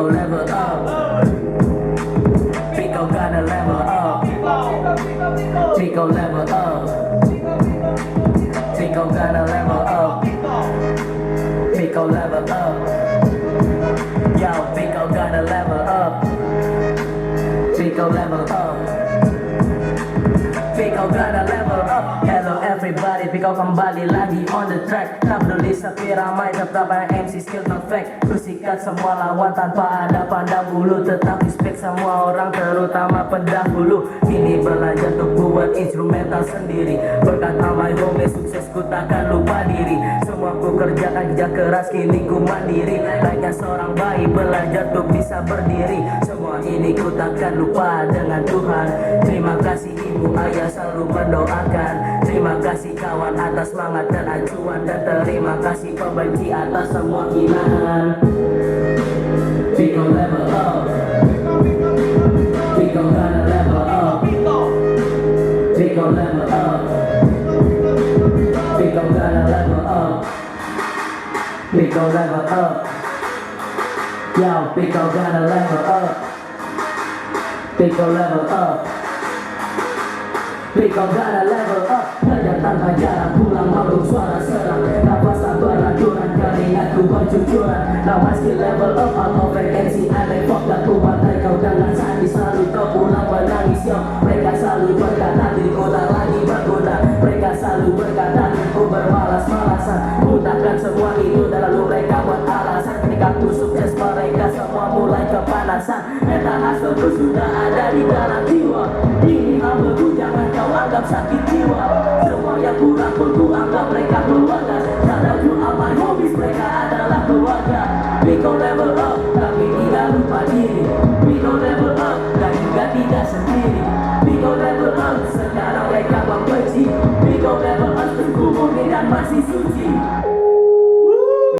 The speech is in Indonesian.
go level up. Pico gotta level up. Pico level up. Pico gotta level up. Pico level up. Yo, Pico gotta level up. Pico level up. Pico gotta level up. Hello everybody, Pico kembali lagi on the track. Tak peduli sepi ramai, tetap MC skill perfect. Ku sikat semua lawan tanpa ada pandang bulu. Tetap respect semua orang, terutama pendahulu. Kini belajar untuk buat instrumental sendiri. Berkat my home, sukses ku takkan lupa diri. Semua ku kerjakan kerja keras, kini ku mandiri. Layaknya seorang bayi belajar untuk bisa berdiri. Semua ini ku takkan lupa dengan Tuhan. Terima kasih ibu ayah selalu mendoakan. Terima kasih kawan atas semangat dan acuan. Dan terima kasih pembenci atas semua hinaan. Pico level up. Pico gonna level up. Pico level up. Pico gonna level up. Pico level up. Yo, Pico gonna level up. Pico level up. Pico gotta level up. Belajar tanpa jarak, pulang malu suara serang. Nafas tak beraturan, keringatku bercucuran. Lawan skill level up, auto frekuensi aneh. Fuck dah ku bantai kau dengan sandi. Selalu kau pulang menangis yo. Mereka selalu berkata diriku tak lagi berguna. Mereka selalu berkata diriku bermalas-malasan. Ku takkan semua itu dan lalu mereka buat alasan. Ketika ku sukses mereka semua mulai kepanasan. Mental hasilku sudah ada di dalam jiwa. Ini hambaku jangan kau anggap sakit jiwa. Semua yang kurang pun ku anggap mereka keluarga. Shout to all my homies, mereka adalah keluarga. Pico level up, tapi tidak lupa diri. Pico level up, dan juga tidak sendiri. Pico level up, sekarang mereka membenci. Pico level up, terkubur dan masih suci.